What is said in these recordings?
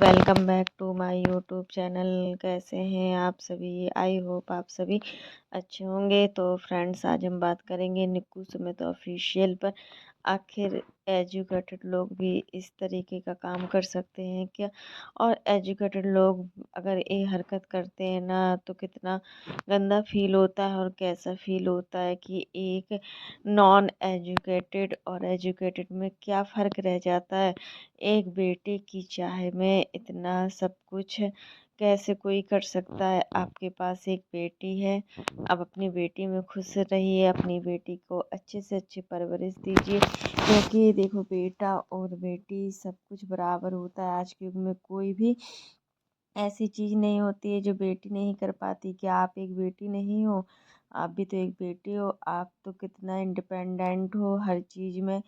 Welcome back to my YouTube channel. कैसे हैं आप सभी? आई होप आप सभी अच्छे होंगे। तो फ्रेंड्स, आज हम बात करेंगे निक्कू सुमित ऑफिशियल पर। आखिर एजुकेटेड लोग भी इस तरीके का काम कर सकते हैं क्या? और एजुकेटेड लोग अगर ये हरकत करते हैं ना, तो कितना गंदा फील होता है और कैसा फील होता है कि एक नॉन एजुकेटेड और एजुकेटेड में क्या फ़र्क रह जाता है। एक बेटे की चाह में इतना सब कुछ कैसे कोई कर सकता है? आपके पास एक बेटी है, आप अपनी बेटी में खुश रहिए, अपनी बेटी को अच्छे से अच्छी परवरिश दीजिए, क्योंकि देखो, बेटा और बेटी सब कुछ बराबर होता है। आज के युग में कोई भी ऐसी चीज़ नहीं होती है जो बेटी नहीं कर पाती। क्या आप एक बेटी नहीं हो? आप भी तो एक बेटी हो। आप तो कितना इंडिपेंडेंट हो, हर चीज़ में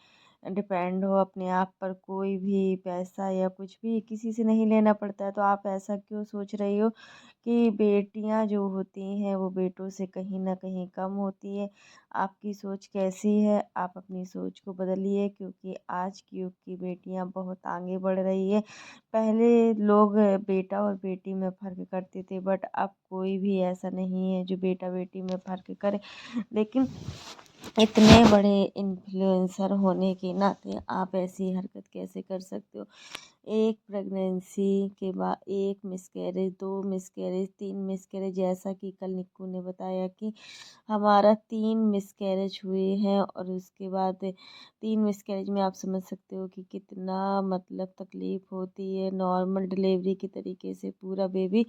डिपेंड हो अपने आप पर। कोई भी पैसा या कुछ भी किसी से नहीं लेना पड़ता है। तो आप ऐसा क्यों सोच रही हो कि बेटियां जो होती हैं वो बेटों से कहीं ना कहीं कम होती है? आपकी सोच कैसी है? आप अपनी सोच को बदलिए, क्योंकि आज की युग की बेटियां बहुत आगे बढ़ रही है। पहले लोग बेटा और बेटी में फ़र्क करते थे, बट अब कोई भी ऐसा नहीं है जो बेटा बेटी में फ़र्क करे। लेकिन इतने बड़े इन्फ्लुएंसर होने के नाते आप ऐसी हरकत कैसे कर सकते हो? एक प्रेगनेंसी के बाद एक मिसकैरेज, 2 मिसकैरेज, 3 मिसकैरेज, जैसा कि कल निक्कू ने बताया कि हमारा 3 मिसकैरेज हुए हैं। और उसके बाद 3 मिसकैरेज में आप समझ सकते हो कि कितना मतलब तकलीफ़ होती है। नॉर्मल डिलीवरी के तरीके से पूरा बेबी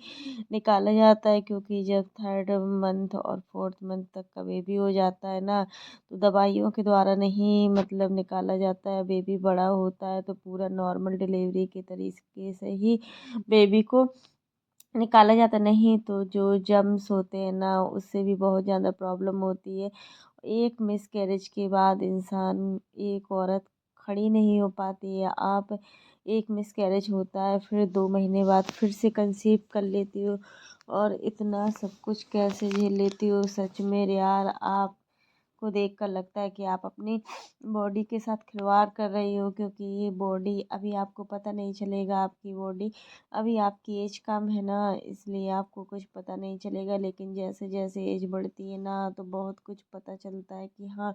निकाला जाता है, क्योंकि जब 3rd मंथ और 4th मंथ तक का बेबी हो जाता है ना, तो दवाइयों के द्वारा नहीं मतलब निकाला जाता है। बेबी बड़ा होता है तो पूरा नॉर्मल डिलीवरी के तरीके से ही बेबी को निकाला जाता नहीं, तो जो जम्स होते हैं ना, उससे भी बहुत ज़्यादा प्रॉब्लम होती है। एक मिसकैरेज के बाद इंसान, एक औरत खड़ी नहीं हो पाती है। आप एक मिसकैरेज होता है, फिर 2 महीने बाद फिर से कंसीव कर लेती हो, और इतना सब कुछ कैसे झेल लेती हो? सच में यार, आप को देखकर लगता है कि आप अपनी बॉडी के साथ खिलवाड़ कर रही हो, क्योंकि ये बॉडी अभी आपको पता नहीं चलेगा। आपकी बॉडी अभी, आपकी एज कम है ना, इसलिए आपको कुछ पता नहीं चलेगा। लेकिन जैसे जैसे एज बढ़ती है ना, तो बहुत कुछ पता चलता है कि हाँ,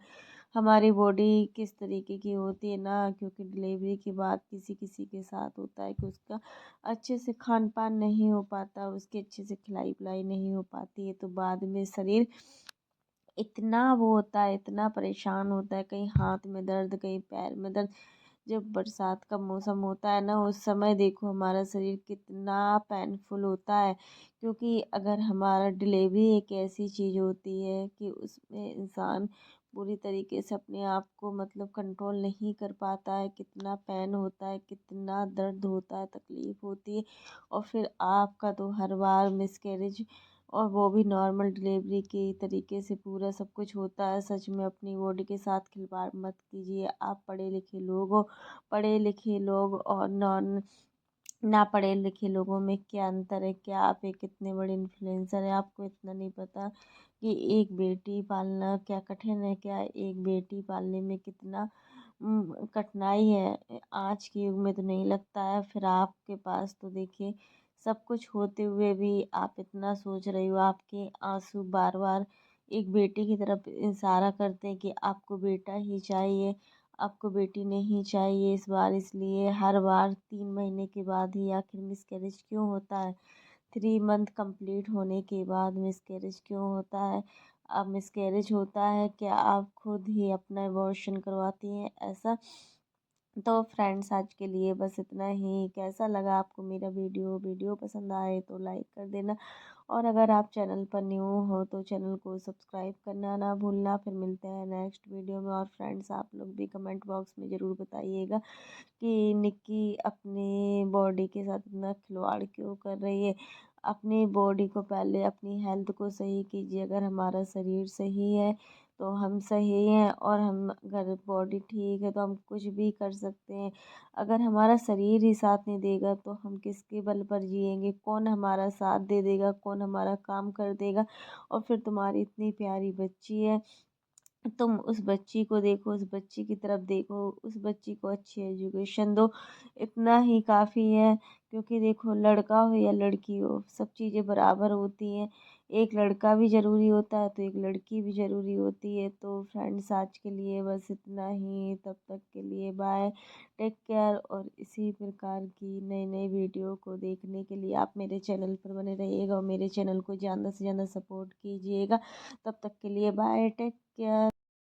हमारी बॉडी किस तरीके की होती है ना। क्योंकि डिलीवरी के बाद किसी किसी के साथ होता है कि उसका अच्छे से खान पान नहीं हो पाता, उसकी अच्छे से खिलाई पिलाई नहीं हो पाती है, तो बाद में शरीर इतना वो होता है, इतना परेशान होता है, कहीं हाथ में दर्द, कहीं पैर में दर्द। जब बरसात का मौसम होता है ना, उस समय देखो हमारा शरीर कितना पेनफुल होता है। क्योंकि अगर हमारा डिलीवरी एक ऐसी चीज़ होती है कि उसमें इंसान पूरी तरीके से अपने आप को मतलब कंट्रोल नहीं कर पाता है, कितना पेन होता है, कितना दर्द होता है, तकलीफ़ होती है। और फिर आपका तो हर बार मिसकैरेज, और वो भी नॉर्मल डिलीवरी के तरीके से पूरा सब कुछ होता है। सच में अपनी बॉडी के साथ खिलवाड़ मत कीजिए। आप पढ़े लिखे लोग हो। पढ़े लिखे लोग और नॉन ना पढ़े लिखे लोगों में क्या अंतर है? क्या आप एक कितने बड़े इन्फ्लुएंसर हैं, आपको इतना नहीं पता कि एक बेटी पालना क्या कठिन है? क्या एक बेटी पालने में कितना कठिनाई है? आज के युग में तो नहीं लगता है। फिर आपके पास तो देखिए, सब कुछ होते हुए भी आप इतना सोच रही हो। आपके आंसू बार बार एक बेटे की तरफ इशारा करते हैं कि आपको बेटा ही चाहिए, आपको बेटी नहीं चाहिए इस बार। इसलिए हर बार 3 महीने के बाद ही आखिर मिसकैरेज क्यों होता है? 3 मंथ कंप्लीट होने के बाद मिसकैरेज क्यों होता है? अब मिसकैरेज होता है क्या आप खुद ही अपना अबॉर्शन करवाती हैं ऐसा? तो फ्रेंड्स, आज के लिए बस इतना ही। कैसा लगा आपको मेरा वीडियो पसंद आए तो लाइक कर देना, और अगर आप चैनल पर न्यू हो तो चैनल को सब्सक्राइब करना ना भूलना। फिर मिलते हैं नेक्स्ट वीडियो में। और फ्रेंड्स, आप लोग भी कमेंट बॉक्स में ज़रूर बताइएगा कि निक्की अपने बॉडी के साथ इतना खिलवाड़ क्यों कर रही है। अपनी बॉडी को पहले, अपनी हेल्थ को सही कीजिए। अगर हमारा शरीर सही है तो हम सही हैं, और हम अगर बॉडी ठीक है तो हम कुछ भी कर सकते हैं। अगर हमारा शरीर ही साथ नहीं देगा तो हम किसके बल पर जिएंगे? कौन हमारा साथ दे देगा? कौन हमारा काम कर देगा? और फिर तुम्हारी इतनी प्यारी बच्ची है, तुम उस बच्ची को देखो, उस बच्ची की तरफ देखो, उस बच्ची को अच्छी एजुकेशन दो, इतना ही काफ़ी है। क्योंकि देखो लड़का हो या लड़की हो सब चीज़ें बराबर होती हैं। एक लड़का भी ज़रूरी होता है तो एक लड़की भी ज़रूरी होती है। तो फ्रेंड्स आज के लिए बस इतना ही, तब तक के लिए बाय, टेक केयर। और इसी प्रकार की नई नई वीडियो को देखने के लिए आप मेरे चैनल पर बने रहिएगा और मेरे चैनल को ज़्यादा से ज़्यादा सपोर्ट कीजिएगा। तब तक के लिए बाय, टेक केयर।